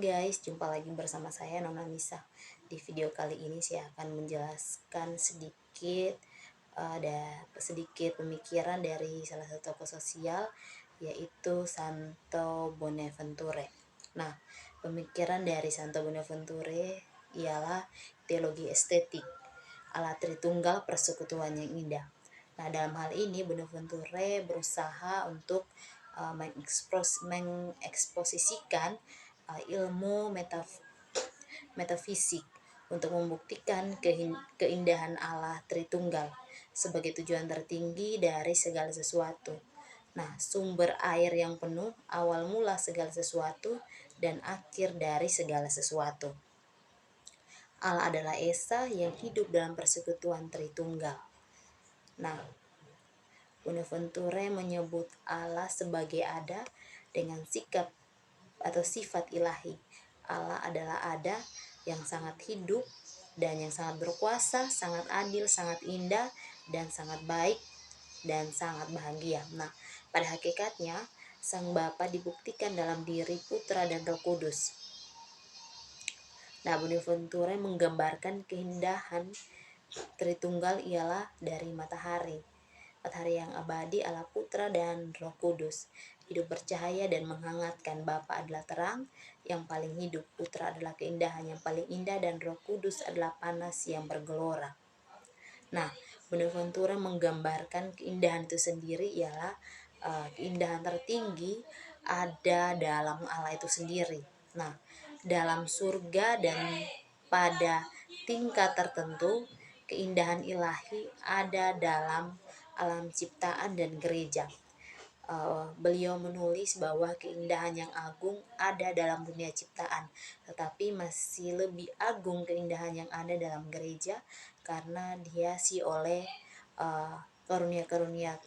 guys, jumpa lagi bersama saya Nona Nisa. Di video kali ini saya akan menjelaskan sedikit pemikiran dari salah satu tokoh sosial, yaitu Santo Bonaventure. Nah, pemikiran dari Santo Bonaventure ialah teologi estetik, ala Tritunggal persekutuan yang indah. Nah, dalam hal ini Bonaventure berusaha untuk mengeksposisikan ilmu metafisik untuk membuktikan keindahan Allah Tritunggal sebagai tujuan tertinggi dari segala sesuatu. Nah, sumber air yang penuh, awal mula segala sesuatu, dan akhir dari segala sesuatu. Allah adalah Esa yang hidup dalam persekutuan Tritunggal. Nah, Bonaventure menyebut Allah sebagai ada dengan sikap atau sifat ilahi. Allah adalah ada yang sangat hidup dan yang sangat berkuasa, sangat adil, sangat indah, dan sangat baik, dan sangat bahagia. Nah, pada hakikatnya, Sang Bapa dibuktikan dalam diri Putra dan Roh Kudus. Nah, Bonaventure menggambarkan keindahan Tritunggal ialah dari matahari yang abadi Allah Putra dan Roh Kudus. Hidup bercahaya dan menghangatkan. Bapa adalah terang yang paling hidup, Putra adalah keindahan yang paling indah, dan Roh Kudus adalah panas yang bergelora. Nah, Bonaventure menggambarkan keindahan itu sendiri ialah keindahan tertinggi ada dalam Allah itu sendiri. Nah, dalam surga dan pada tingkat tertentu, keindahan ilahi ada dalam alam ciptaan dan gereja. Beliau menulis bahwa keindahan yang agung ada dalam dunia ciptaan, tetapi masih lebih agung keindahan yang ada dalam gereja karena dihiasi oleh karunia-karunia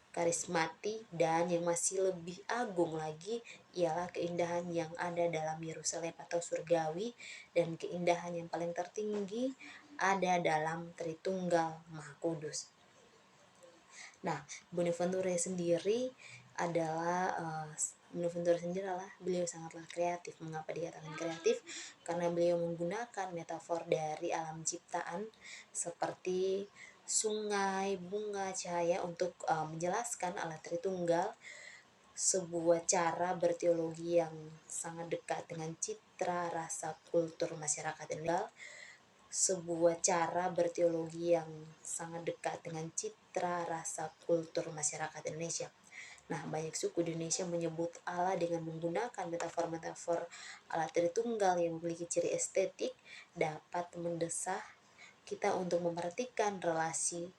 karismati, dan yang masih lebih agung lagi ialah keindahan yang ada dalam Yerusalem atau surgawi, dan keindahan yang paling tertinggi ada dalam Tritunggal Maha Kudus. Nah, Bonaventure sendiri adalah beliau sangatlah kreatif. Mengapa dikatakan kreatif? Karena beliau menggunakan metafor dari alam ciptaan seperti sungai, bunga, cahaya untuk menjelaskan Allah Tritunggal, sebuah cara berteologi yang sangat dekat dengan citra rasa kultur masyarakat Indonesia, sebuah cara berteologi yang sangat dekat dengan citra rasa kultur masyarakat Indonesia. Nah, banyak suku di Indonesia menyebut Allah dengan menggunakan metafor-metafor Allah Tritunggal yang memiliki ciri estetik, dapat mendesak kita untuk memperhatikan relasi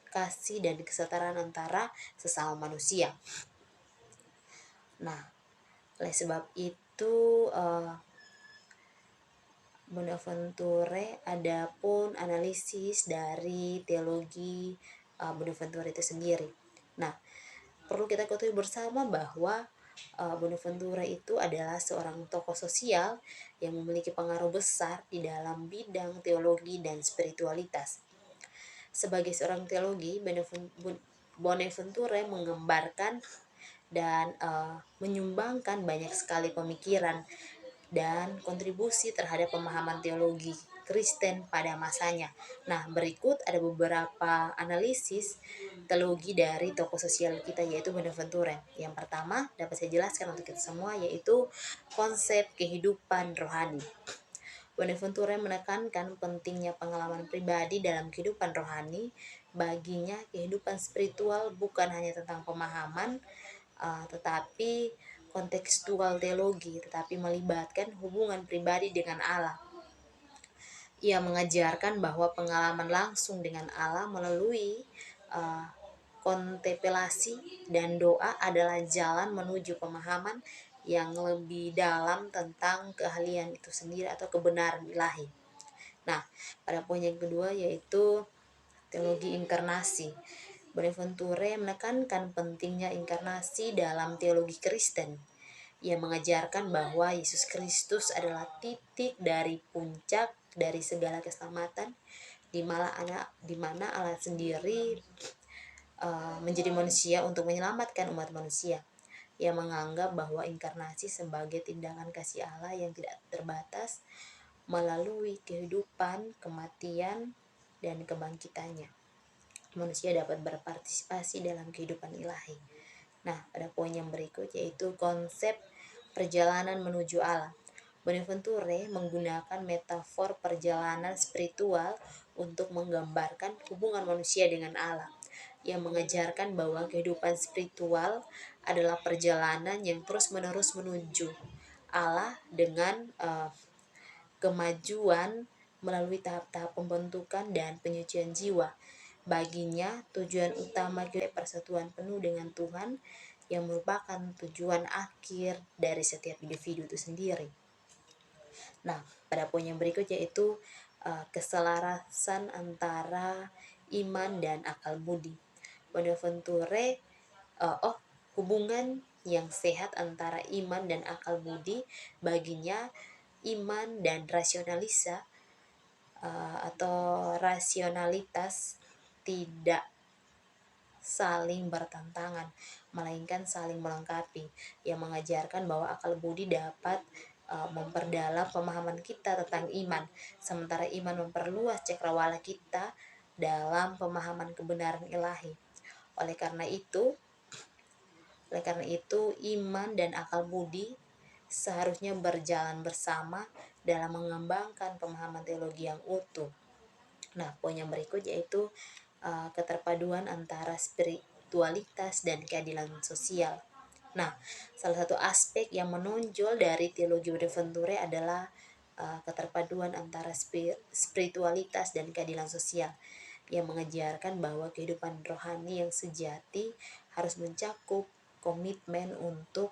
kasih dan kesetaraan antara sesama manusia. Nah, oleh sebab itu Bonaventure adapun analisis dari teologi Bonaventure itu sendiri. Nah, perlu kita ketahui bersama bahwa Bonaventure itu adalah seorang tokoh sosial yang memiliki pengaruh besar di dalam bidang teologi dan spiritualitas. Sebagai seorang teologi, Bonaventure menggambarkan dan menyumbangkan banyak sekali pemikiran dan kontribusi terhadap pemahaman teologi Kristen pada masanya. Nah, berikut ada beberapa analisis teologi dari tokoh sosial kita, yaitu Bonaventure. Yang pertama dapat saya jelaskan untuk kita semua, yaitu konsep kehidupan rohani. Bonaventure menekankan pentingnya pengalaman pribadi dalam kehidupan rohani. Baginya, kehidupan spiritual bukan hanya tentang pemahaman, tetapi kontekstual teologi, tetapi melibatkan hubungan pribadi dengan Allah. Ia mengajarkan bahwa pengalaman langsung dengan Allah melalui kontemplasi dan doa adalah jalan menuju pemahaman yang lebih dalam tentang keahlian itu sendiri atau kebenaran ilahi. Nah, pada poin yang kedua yaitu teologi inkarnasi. Bonaventure menekankan pentingnya inkarnasi dalam teologi Kristen. Ia mengajarkan bahwa Yesus Kristus adalah titik dari puncak dari segala keselamatan, di mana Allah sendiri menjadi manusia untuk menyelamatkan umat manusia. yang menganggap bahwa inkarnasi sebagai tindakan kasih Allah yang tidak terbatas melalui kehidupan, kematian, dan kebangkitannya. Manusia dapat berpartisipasi dalam kehidupan ilahi. Nah, pada poin yang berikut yaitu konsep perjalanan menuju Allah. Bonaventure menggunakan metafor perjalanan spiritual untuk menggambarkan hubungan manusia dengan Allah, yang mengajarkan bahwa kehidupan spiritual adalah perjalanan yang terus-menerus menuju Allah dengan kemajuan melalui tahap-tahap pembentukan dan penyucian jiwa. Baginya, tujuan utama persatuan penuh dengan Tuhan yang merupakan tujuan akhir dari setiap individu itu sendiri. Nah, pada poin yang berikut yaitu keselarasan antara iman dan akal budi. Bonaventure hubungan yang sehat antara iman dan akal budi baginya iman dan rasionalitas tidak saling bertentangan, melainkan saling melengkapi, yang mengajarkan bahwa akal budi dapat memperdalam pemahaman kita tentang iman, sementara iman memperluas cakrawala kita dalam pemahaman kebenaran ilahi. Oleh karena itu, iman dan akal budi seharusnya berjalan bersama dalam mengembangkan pemahaman teologi yang utuh. Nah, poin yang berikut yaitu keterpaduan antara spiritualitas dan keadilan sosial. Nah, salah satu aspek yang menonjol dari teologi Bonaventure adalah keterpaduan antara spiritualitas dan keadilan sosial, yang mengajarkan bahwa kehidupan rohani yang sejati harus mencakup komitmen untuk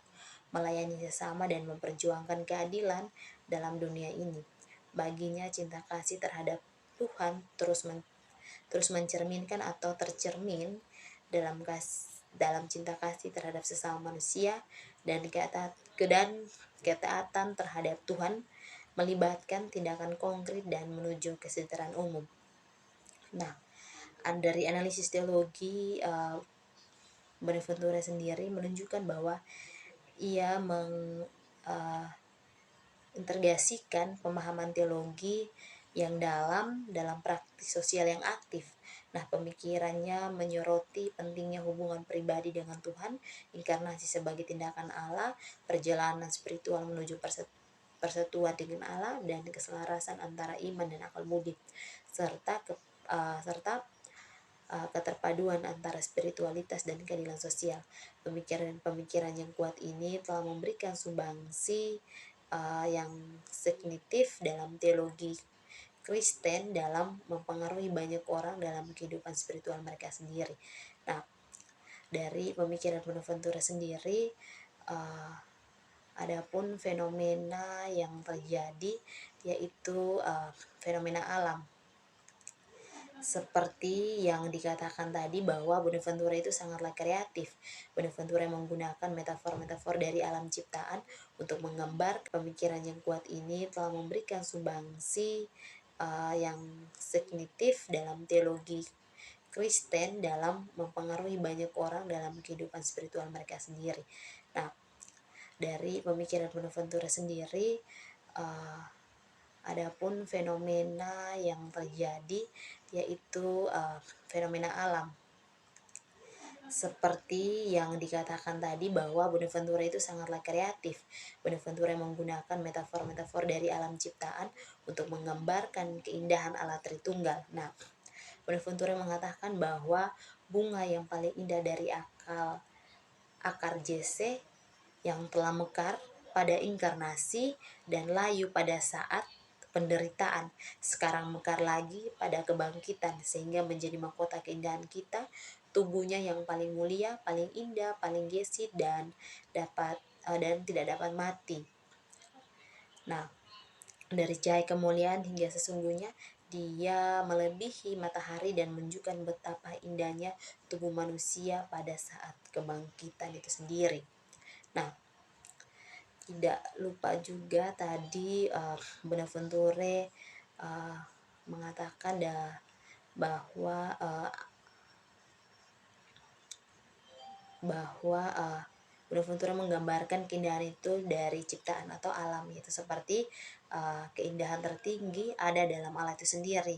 melayani sesama dan memperjuangkan keadilan dalam dunia ini. Baginya, cinta kasih terhadap Tuhan terus mencerminkan atau tercermin dalam cinta kasih terhadap sesama manusia, dan ketaatan terhadap Tuhan melibatkan tindakan konkret dan menuju kesejahteraan umum. Nah, dari analisis teologi Bonaventure sendiri menunjukkan bahwa ia integrasikan pemahaman teologi yang dalam praktik sosial yang aktif. Nah, pemikirannya menyoroti pentingnya hubungan pribadi dengan Tuhan, inkarnasi sebagai tindakan Allah, perjalanan spiritual menuju persatuan dengan Allah, dan keselarasan antara iman dan akal budi, serta keterpaduan antara spiritualitas dan keadilan sosial. Pemikiran yang kuat ini telah memberikan sumbangsi yang signifikan dalam teologi Kristen dalam mempengaruhi banyak orang dalam kehidupan spiritual mereka sendiri. Nah, dari pemikiran Bonaventure sendiri, adapun fenomena yang terjadi yaitu fenomena alam. Seperti yang dikatakan tadi bahwa Bonaventure itu sangatlah kreatif. Bonaventure menggunakan metafor-metafor dari alam ciptaan untuk menggambar. Pemikiran yang kuat ini telah memberikan sumbangsi yang signifikan dalam teologi Kristen dalam mempengaruhi banyak orang dalam kehidupan spiritual mereka sendiri. Nah, dari pemikiran Bonaventure sendiri, adapun fenomena yang terjadi yaitu fenomena alam. Seperti yang dikatakan tadi bahwa Bonaventure itu sangatlah kreatif. Bonaventure menggunakan metafor-metafor dari alam ciptaan untuk menggambarkan keindahan Allah Tritunggal. Nah, Bonaventure mengatakan bahwa bunga yang paling indah dari akar jese yang telah mekar pada inkarnasi dan layu pada saat penderitaan, sekarang mekar lagi pada kebangkitan, sehingga menjadi mahkota keindahan kita, tubuhnya yang paling mulia, paling indah, paling gesit, dan tidak dapat mati. Nah, dari cahaya kemuliaan hingga sesungguhnya dia melebihi matahari dan menunjukkan betapa indahnya tubuh manusia pada saat kebangkitan itu sendiri. Nah, tidak lupa juga tadi Bonaventure mengatakan bahwa Bonaventura menggambarkan keindahan itu dari ciptaan atau alam gitu, seperti keindahan tertinggi ada dalam Allah itu sendiri,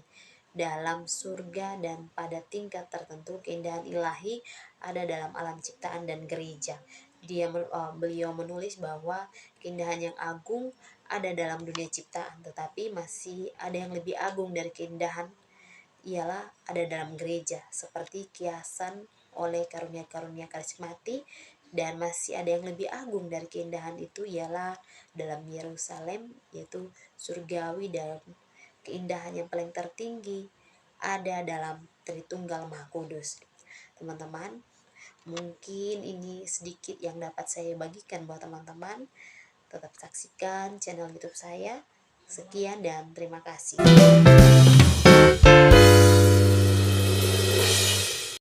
dalam surga, dan pada tingkat tertentu keindahan ilahi ada dalam alam ciptaan dan gereja. Beliau menulis bahwa keindahan yang agung ada dalam dunia ciptaan, tetapi masih ada yang lebih agung dari keindahan, ialah ada dalam gereja, seperti kiasan oleh karunia-karunia karismati, dan masih ada yang lebih agung dari keindahan itu, ialah dalam Yerusalem, yaitu surgawi, dan keindahan yang paling tertinggi ada dalam Tritunggal Maha Kudus. Teman-teman, mungkin ini sedikit yang dapat saya bagikan buat teman-teman. Tetap saksikan channel YouTube saya. Sekian dan terima kasih.